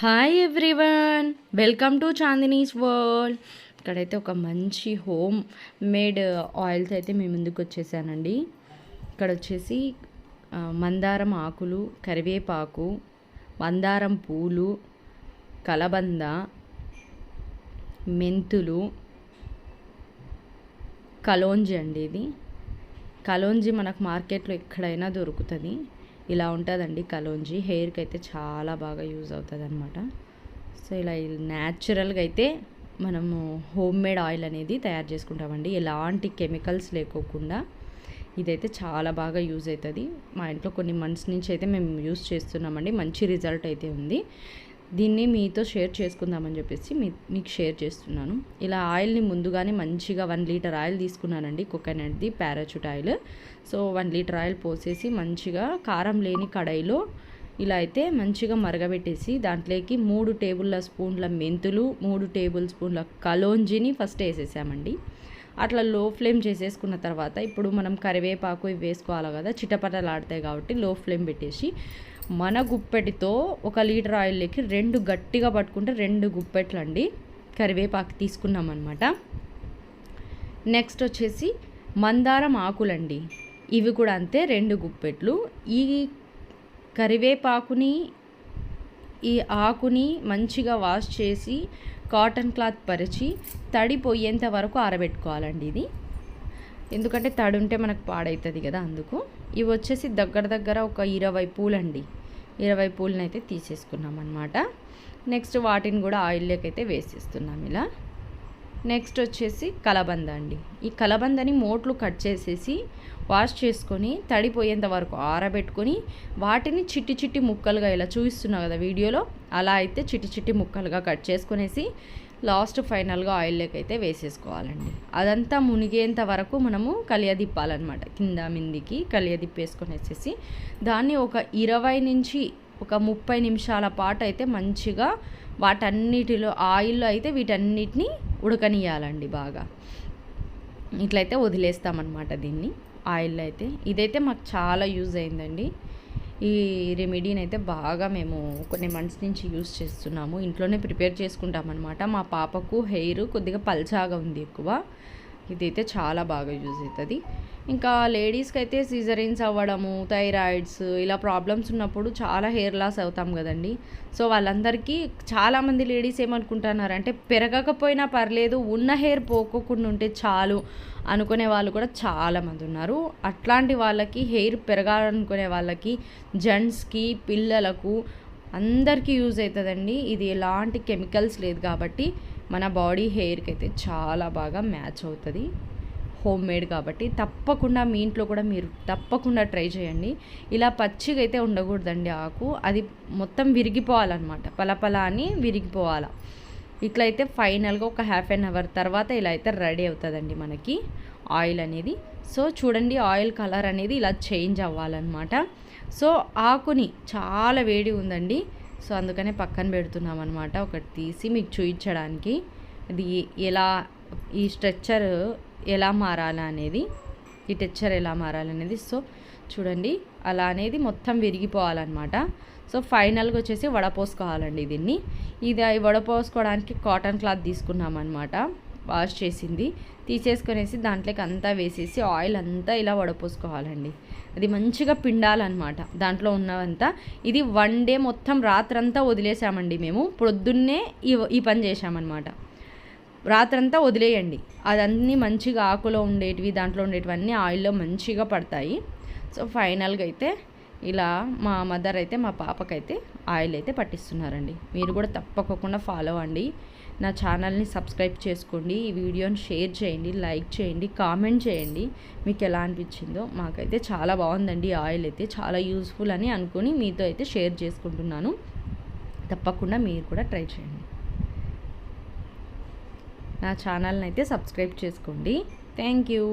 Hi everyone, welcome to Chandini's world. ఇక్కడైతే ఒక మంచి హోమ్ మేడ్ ఆయిల్స్ అయితే మీ ముందుకు వచ్చేసానండి. ఇక్కడ వచ్చేసి మందారం ఆకులు, కరివేపాకు, మందారం పూలు, కలబంద, మెంతులు, కలోంజి అండి. ఇది కలోంజి మనకు మార్కెట్లో ఎక్కడైనా దొరుకుతుంది. ఇలా ఉంటుందండి కలోంజి. హెయిర్కి అయితే చాలా బాగా యూజ్ అవుతుంది అనమాట. సో ఇలా న్యాచురల్గా అయితే మనము హోమ్ మేడ్ ఆయిల్ అనేది తయారు చేసుకుంటామండి, ఎలాంటి కెమికల్స్ లేకోకుండా. ఇదైతే చాలా బాగా యూజ్ అవుతుంది. మా ఇంట్లో కొన్ని మంత్స్ నుంచి అయితే మేము యూజ్ చేస్తున్నామండి, మంచి రిజల్ట్ అయితే ఉంది. దీన్ని మీతో షేర్ చేసుకుందామని చెప్పేసి మీకు షేర్ చేస్తున్నాను. ఇలా ఆయిల్ని ముందుగానే మంచిగా 1 లీటర్ ఆయిల్ తీసుకున్నానండి, కోకోనట్ది Parachute oil. So 1 litre oil పోసేసి మంచిగా కారం లేని కడాయిలో ఇలా అయితే మంచిగా మరగబెట్టేసి దాంట్లోకి 3 టేబుల్ స్పూన్ల మెంతులు, 3 టేబుల్ స్పూన్ల కలోంజిని ఫస్ట్ వేసేసామండి. అట్లా లో ఫ్లేమ్ చేసేసుకున్న తర్వాత ఇప్పుడు మనం కరివేపాకు ఇవి వేసుకోవాలి కదా, చిటపటలాడతాయి కాబట్టి లో ఫ్లేమ్ పెట్టేసి మన గుప్పెటితో 1 లీటర్ ఆయిల్లోకి 2 గట్టిగా పట్టుకుంటే 2 గుప్పెట్లు అండి కరివేపాకు తీసుకున్నాం అనమాట. నెక్స్ట్ వచ్చేసి మందారం ఆకులండి, ఇవి కూడా అంతే 2 గుప్పెట్లు. ఈ కరివేపాకుని, ఈ ఆకుని మంచిగా వాష్ చేసి కాటన్ క్లాత్ పరిచి తడి పోయేంత వరకు ఆరబెట్టుకోవాలండి. ఇది ఎందుకంటే తడి ఉంటే మనకు పాడవుతుంది కదా, అందుకు. ఇవి వచ్చేసి దగ్గర ఒక 20 పూలండి. 20 పూలను అయితే తీసేసుకున్నాం అనమాట. నెక్స్ట్ వాటిని కూడా ఆయిల్లోకి అయితే వేసేస్తున్నాం ఇలా. నెక్స్ట్ వచ్చేసి కలబంద అండి. ఈ కలబందని మోట్లు కట్ చేసేసి వాష్ చేసుకొని తడిపోయేంత వరకు ఆరబెట్టుకొని వాటిని చిట్టి చిట్టి ముక్కలుగా ఇలా చూపిస్తున్నా కదా వీడియోలో, అలా అయితే చిట్టి చిట్టి ముక్కలుగా కట్ చేసుకునేసి లాస్ట్ ఫైనల్గా ఆయిల్లోకి అయితే వేసేసుకోవాలండి. అదంతా మునిగేంత వరకు మనము కలియదిప్పాలన్నమాట, కింద మిందికి కలియదిప్పేసుకొనేసేసి దాన్ని ఒక 20 నుంచి ఒక 30 నిమిషాల పాటు అయితే మంచిగా వాటన్నిటిలో ఆయిల్లో అయితే వీటన్నిటిని ఉడకనియాలండి బాగా. ఇట్లయితే వదిలేస్తామన్నమాట దీన్ని ఆయిల్లో అయితే. ఇదైతే మాకు చాలా యూజ్ అయిందండి. ఈ రెమెడీని అయితే బాగా మేము కొన్ని మంత్స్ నుంచి యూజ్ చేస్తున్నాము, ఇంట్లోనే ప్రిపేర్ చేసుకుంటామన్నమాట. మా పాపకు హెయిర్ కొద్దిగా పల్చాగా ఉంది ఎక్కువ, ఇదైతే చాలా బాగా యూజ్ అవుతుంది. ఇంకా లేడీస్కి అయితే సిజరీన్స్ అవ్వడము, థైరాయిడ్స్ ఇలా ప్రాబ్లమ్స్ ఉన్నప్పుడు చాలా హెయిర్ లాస్ అవుతాం కదండి. సో వాళ్ళందరికీ చాలామంది లేడీస్ ఏమనుకుంటున్నారంటే పెరగకపోయినా పర్లేదు, ఉన్న హెయిర్ పోకోకుండా ఉంటే చాలు అనుకునే వాళ్ళు కూడా చాలామంది ఉన్నారు. అట్లాంటి వాళ్ళకి, హెయిర్ పెరగాలనుకునే వాళ్ళకి, జెంట్స్కి, పిల్లలకు అందరికీ యూజ్ అవుతుందండి. ఇది ఎలాంటి కెమికల్స్ లేదు కాబట్టి మన బాడీ హెయిర్కి అయితే చాలా బాగా మ్యాచ్ అవుతుంది, హోమ్ మేడ్ కాబట్టి. తప్పకుండా మీ ఇంట్లో కూడా మీరు తప్పకుండా ట్రై చేయండి. ఇలా పచ్చిగా అయితే ఉండకూడదండి ఆకు, అది మొత్తం విరిగిపోవాలన్నమాట, పలపల అని విరిగిపోవాలి. ఇట్లయితే ఫైనల్గా ఒక ½ అవర్ తర్వాత ఇలా అయితే రెడీ అవుతుందండి మనకి ఆయిల్ అనేది. సో చూడండి, ఆయిల్ కలర్ అనేది ఇలా చేంజ్ అవ్వాలన్నమాట. సో ఆకుని చాలా వేడి ఉందండి, సో అందుకనే పక్కన పెడుతున్నాం అనమాట, ఒకటి తీసి మీకు చూపించడానికి. ఇది ఎలా, ఈ స్ట్రక్చర్ ఎలా మారాలనేది, ఈ టెక్చర్ ఎలా మారాలనేది. సో చూడండి, అలా అనేది మొత్తం విరిగిపోవాలన్నమాట. సో ఫైనల్గా వచ్చేసి వడపోసుకోవాలండి దీన్ని. ఇది వడపోసుకోవడానికి కాటన్ క్లాత్ తీసుకున్నామన్నమాట, వాష్ చేసింది తీసేసుకొనేసి దాంట్లోకి అంతా వేసేసి ఆయిల్ అంతా ఇలా వడపోసుకోవాలండి. అది మంచిగా పిండాలన్నమాట దాంట్లో ఉన్నదంతా. ఇది 1 డే మొత్తం రాత్రంతా వదిలేసామండి మేము, పొద్దున్నే ఈ పని చేసామన్నమాట. రాత్రంతా వదిలేయండి, అదన్నీ మంచిగా ఆకులో ఉండేటివి, దాంట్లో ఉండేటివన్నీ ఆయిల్లో మంచిగా పడతాయి. సో ఫైనల్గా అయితే ఇలా మా మదర్ అయితే మా పాపకైతే ఆయిల్ అయితే పట్టిస్తున్నారండి. మీరు కూడా తప్పకుండా ఫాలో అవ్వండి, నా ఛానల్ని సబ్స్క్రైబ్ చేసుకోండి, ఈ వీడియోని షేర్ చేయండి, లైక్ చేయండి, కామెంట్ చేయండి మీకు ఎలా అనిపించిందో. మాకైతే చాలా బాగుందండి, ఆయిల్ అయితే చాలా యూస్ఫుల్ అని అనుకుని మీతో అయితే షేర్ చేసుకుంటున్నాను. తప్పకుండా మీరు కూడా ట్రై చేయండి, నా ఛానల్ని అయితే సబ్స్క్రైబ్ చేసుకోండి. Thank you.